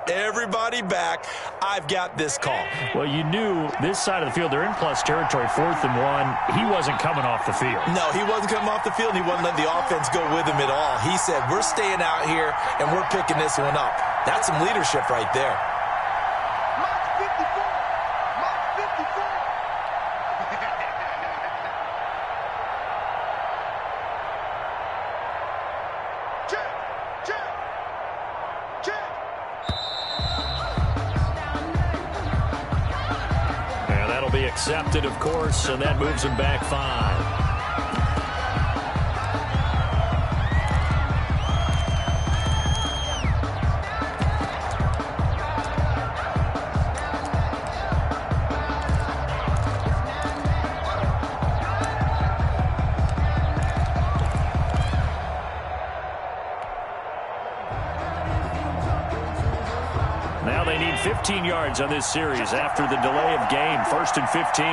everybody back, I've got this call? Well, you knew this side of the field, they're in plus territory, 4th and 1. He wasn't coming off the field. No, he wasn't coming off the field. He wasn't letting the offense go with him at all. He said, we're staying out here, and we're picking this one up. That's some leadership right there. Accepted, of course, and that moves him back 5. Now they need 15 yards on this series after the delay of game. 1st and 15.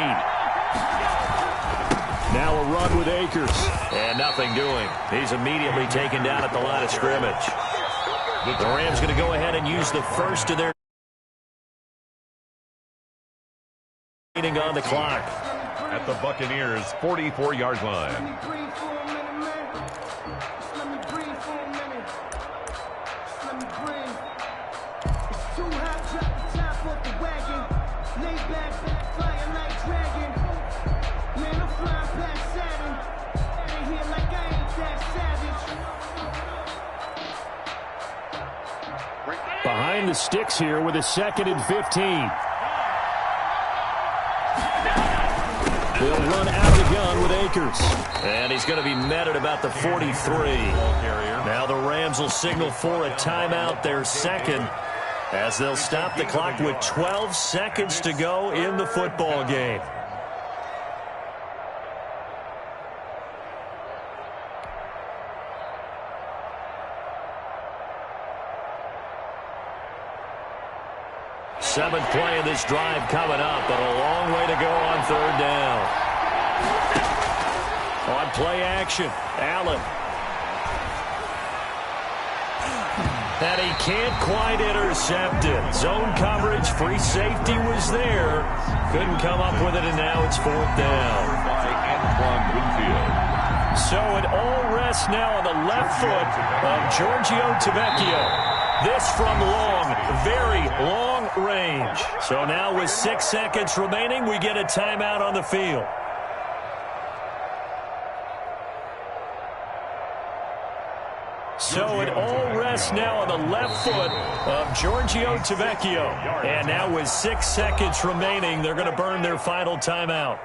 Now a run with Akers. And nothing doing. He's immediately taken down at the line of scrimmage. The Rams going to go ahead and use the first of their on the clock. At the Buccaneers' 44-yard line. Behind the sticks here with a 2nd and 15. They'll run out of the gun with Akers. And he's going to be met at about the 43. Now the Rams will signal for a timeout, their 2nd, as they'll stop the clock with 12 seconds to go in the football game. Seventh play of this drive coming up, but a long way to go on 3rd down. On play action, Allen. And he can't quite intercept it. Zone coverage, free safety was there. Couldn't come up with it, and now it's 4th down. So it all rests now on the left foot of Giorgio Tavecchio. This from long, very long long range. So now with 6 seconds remaining, we get a timeout on the field. So it all rests now on the left foot of Giorgio Tavecchio. And now with 6 seconds remaining, they're going to burn their final timeout.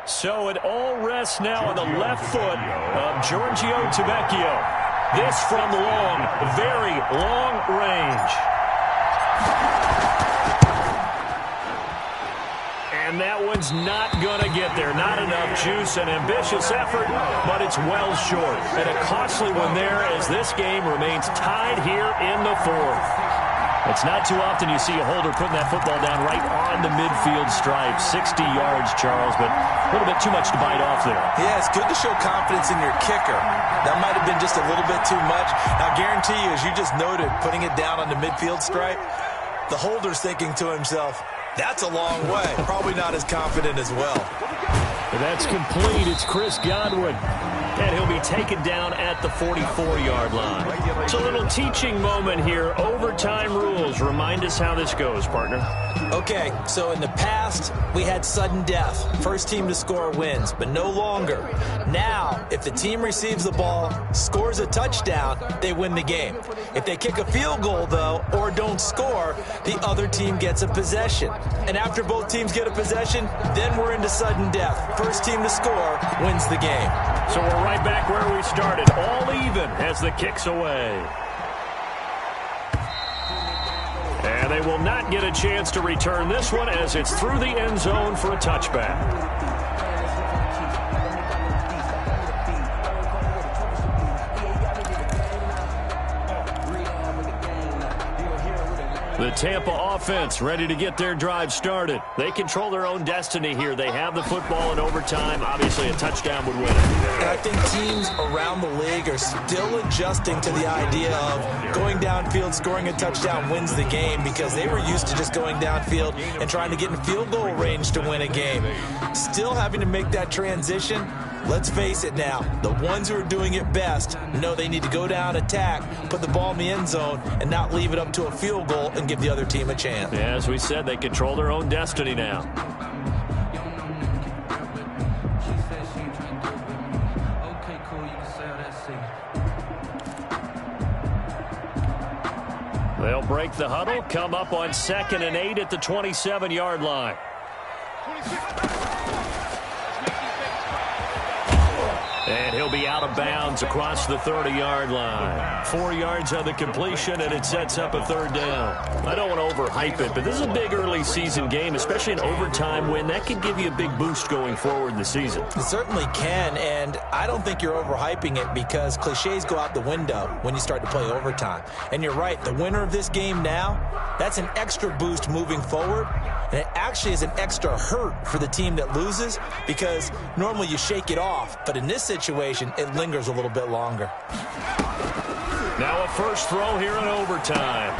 So it all rests now on the left foot of Giorgio Tavecchio. This from long, very long range. And that one's not going to get there. Not enough juice, an ambitious effort, but it's well short. And a costly one there as this game remains tied here in the fourth. It's not too often you see a holder putting that football down right on the midfield stripe. 60 yards, Charles, but a little bit too much to bite off there. Yeah, it's good to show confidence in your kicker. That might have been just a little bit too much. Now, I guarantee you, as you just noted, putting it down on the midfield stripe, the holder's thinking to himself, that's a long way. Probably not as confident as well. That's complete. It's Chris Godwin. And he'll be taken down at the 44-yard line. It's a little teaching moment here. Overtime rules. Remind us how this goes, partner. Okay, so in the past, we had sudden death. First team to score wins, but no longer. Now, if the team receives the ball, scores a touchdown, they win the game. If they kick a field goal, though, or don't score, the other team gets a possession. And after both teams get a possession, then we're into sudden death. First team to score wins the game. So we're right back where we started, all even as the kick's away. And they will not get a chance to return this one as it's through the end zone for a touchback. The Tampa offense ready to get their drive started. They control their own destiny here. They have the football in overtime. Obviously, a touchdown would win it. And I think teams around the league are still adjusting to the idea of going downfield, scoring a touchdown wins the game because they were used to just going downfield and trying to get in field goal range to win a game. Still having to make that transition. Let's face it now, the ones who are doing it best know they need to go down, attack, put the ball in the end zone, and not leave it up to a field goal and give the other team a chance. Yeah, as we said, they control their own destiny now. They'll break the huddle, come up on 2nd and 8 at the 27-yard line. And he'll be out of bounds across the 30-yard line. 4 yards on the completion, and it sets up a third down. I don't want to overhype it, but this is a big early season game, especially an overtime win. That could give you a big boost going forward in the season. It certainly can, and I don't think you're overhyping it because cliches go out the window when you start to play overtime. And you're right, the winner of this game now, that's an extra boost moving forward. And it actually is an extra hurt for the team that loses because normally you shake it off. But in this situation, it lingers a little bit longer. Now a first throw here in overtime.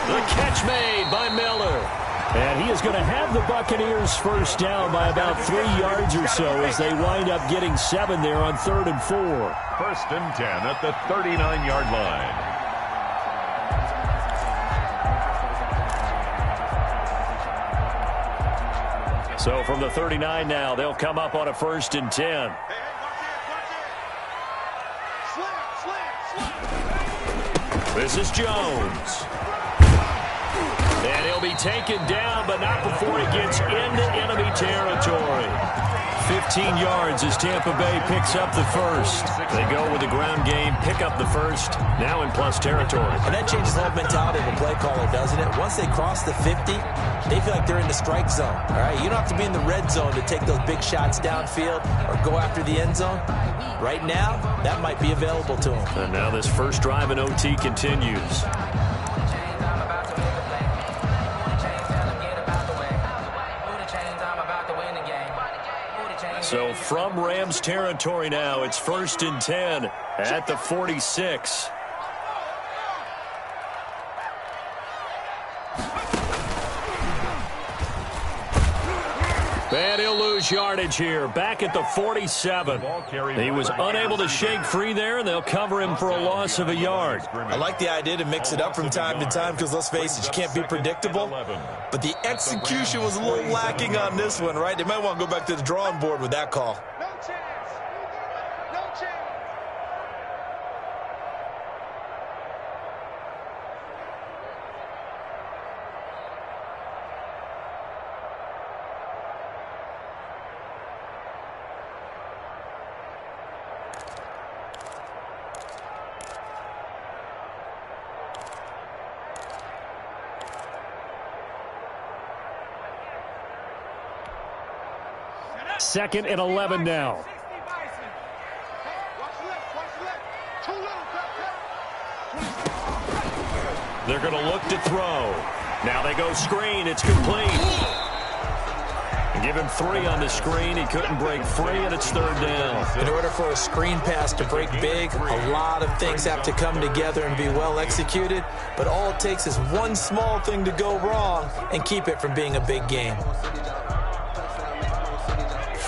The catch made by Miller. And he is going to have the Buccaneers first down by about 3 yards or so as they wind up getting 7 there on 3rd and 4. 1st and 10 at the 39-yard line. So from the 39 now, they'll come up on a 1st and 10. This is Jones. And he'll be taken down, but not before he gets into enemy territory. 15 yards as Tampa Bay picks up the first. They go with the ground game, pick up the first, now in plus territory. And that changes the whole mentality of a play caller, doesn't it? Once they cross the 50, they feel like they're in the strike zone. All right, you don't have to be in the red zone to take those big shots downfield or go after the end zone. Right now, that might be available to them. And now this first drive in OT continues. So from Rams territory now, it's 1st and 10 at the 46. And he'll lose lose yardage here, back at the 47. He was unable to shake free there, and they'll cover him for a loss of a yard. I like the idea to mix it up from time to time because, let's face it, you can't be predictable. But the execution was a little lacking on this one, right? They might want to go back to the drawing board with that call. No chance. No chance. Second and 11 now. They're going to look to throw. Now they go screen. It's complete. Give him 3 on the screen. He couldn't break free, and it's third down. In order for a screen pass to break big, a lot of things have to come together and be well executed. But all it takes is one small thing to go wrong and keep it from being a big game.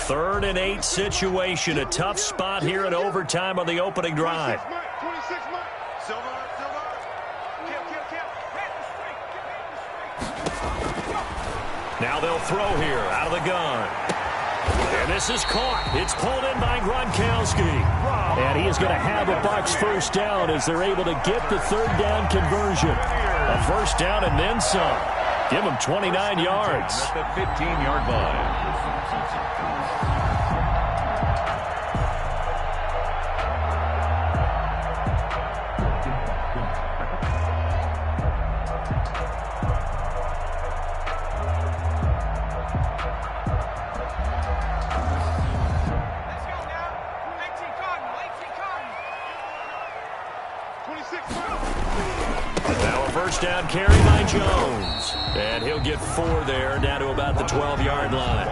3rd and 8 situation. A tough spot here in overtime on the opening drive. 26 Mike. Silver. Now they'll throw here out of the gun. And this is caught. It's pulled in by Gronkowski. And he is going to have a Bucs first down as they're able to get the third down conversion. A first down and then some. Give him 29 yards. At the 15-yard line. First down carry by Jones. And he'll get 4 there, down to about the 12-yard line.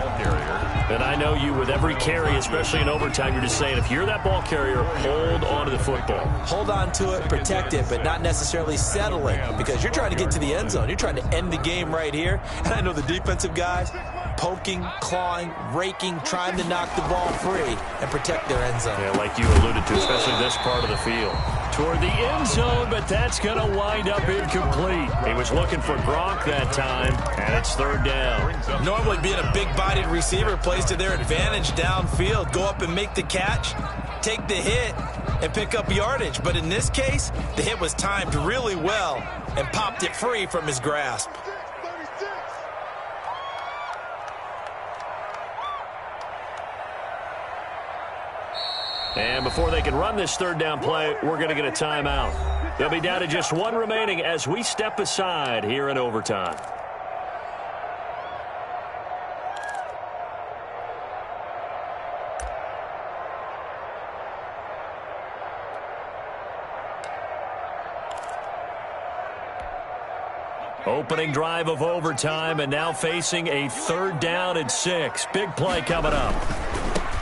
And I know you, with every carry, especially in overtime, you're just saying, if you're that ball carrier, hold on to the football. Hold on to it, protect it, but not necessarily settle it, because you're trying to get to the end zone. You're trying to end the game right here. And I know the defensive guys poking, clawing, raking, trying to knock the ball free and protect their end zone. Yeah, like you alluded to, especially this part of the field. Toward the end zone, but that's going to wind up incomplete. He was looking for Gronk that time, and it's third down. Normally, being a big-bodied receiver plays to their advantage downfield. Go up and make the catch, take the hit, and pick up yardage. But in this case, the hit was timed really well and popped it free from his grasp. And before they can run this third down play, we're going to get a timeout. They'll be down to just 1 remaining as we step aside here in overtime. Opening drive of overtime, and now facing a 3rd down and 6. Big play coming up.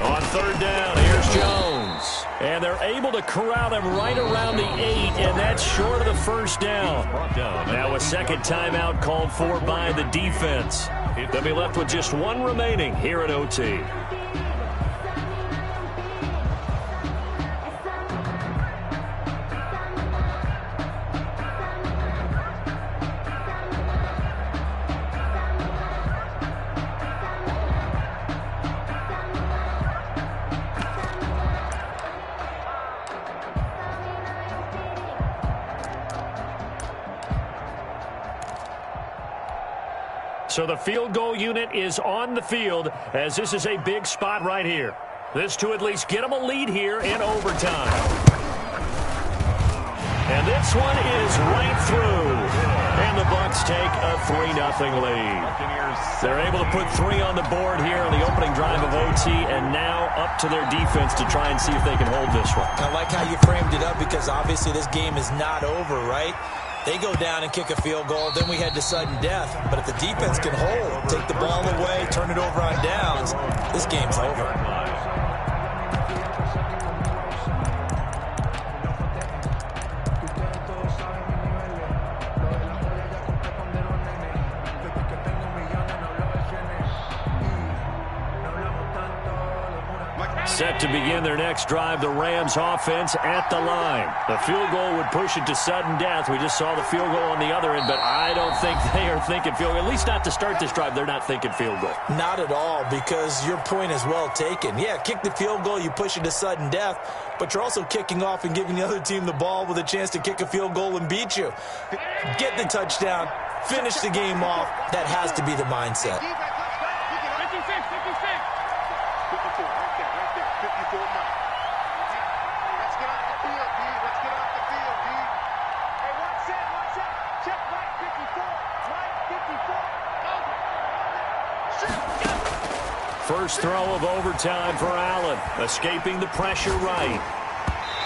On 3rd down, here's Jones. And they're able to corral him right around the 8, and that's short of the first down. Now a second timeout called for by the defense. They'll be left with just 1 remaining here at OT. So the field goal unit is on the field, as this is a big spot right here. This to at least get them a lead here in overtime. And this one is right through. And the Bucs take a 3-0 lead. They're able to put 3 on the board here on the opening drive of OT, and now up to their defense to try and see if they can hold this one. I like how you framed it up, because obviously this game is not over, right? They go down and kick a field goal, then we head to sudden death. But if the defense can hold, take the ball away, turn it over on downs, this game's over. Set to begin their next drive, the Rams offense at the line. The field goal would push it to sudden death. We just saw the field goal on the other end, but I don't think they are thinking field goal. At least not to start this drive. They're not thinking field goal. Not at all, because your point is well taken. Yeah, kick the field goal, you push it to sudden death, but you're also kicking off and giving the other team the ball with a chance to kick a field goal and beat you. Get the touchdown, finish the game off. That has to be the mindset. 54, right there, 54 miles. Let's get off the field, D. Let's get off the field, D. Hey, watch that. Check right, 54. Right, 54. First throw of overtime for Allen, escaping the pressure right.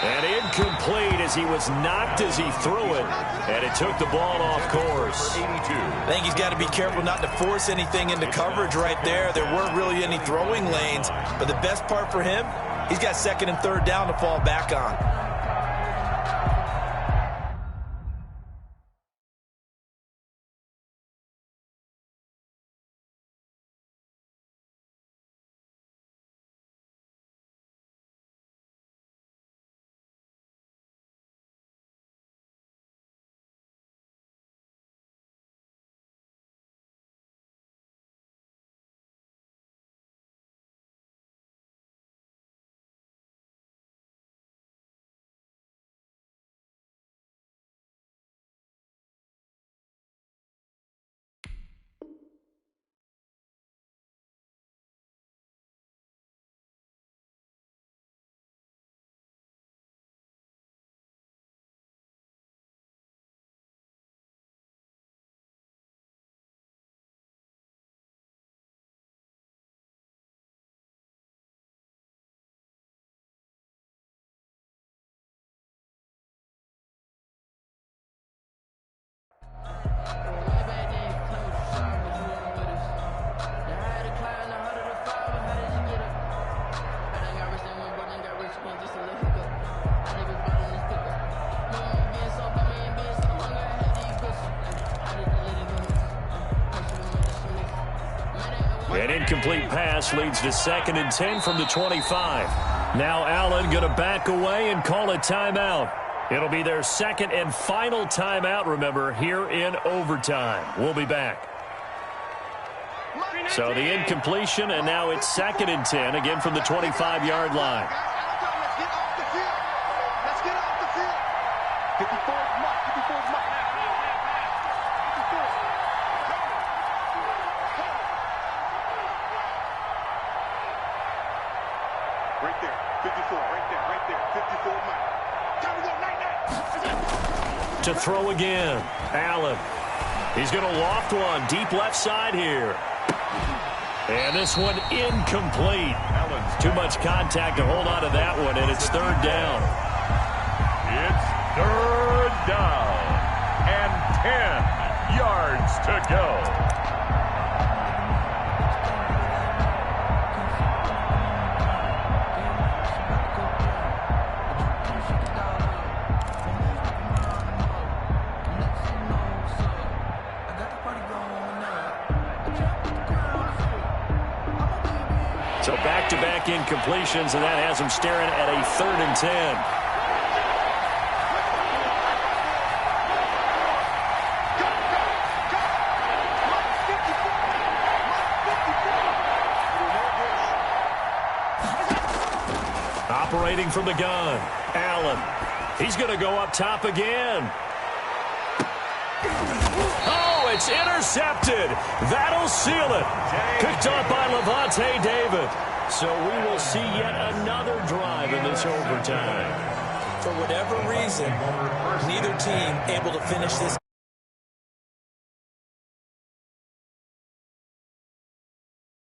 And incomplete as he was knocked as he threw it, and it took the ball off course. I think he's got to be careful not to force anything into coverage right there. There weren't really any throwing lanes, but the best part for him, he's got second and third down to fall back on. An incomplete pass leads to 2nd and 10 from the 25. Now Allen going to back away and call a timeout. It'll be their second and final timeout, remember, here in overtime. We'll be back. So the incompletion, and now it's 2nd and 10, again from the 25-yard line. Let's get off the field. 54 mark. Right there, 54, right there, 54 miles. Time to go, night. To throw again, Allen. He's going to loft one deep left side here. And this one incomplete. Too much contact to hold on to that one, and it's 3rd down. It's 3rd down and 10 yards to go. So back-to-back incompletions, and that has him staring at a 3rd and 10. Operating from the gun, Allen. He's going to go up top again. Oh, it's intercepted. That'll seal it. Picked off by Levante David. So we will see yet another drive in this overtime. For whatever reason, neither team able to finish this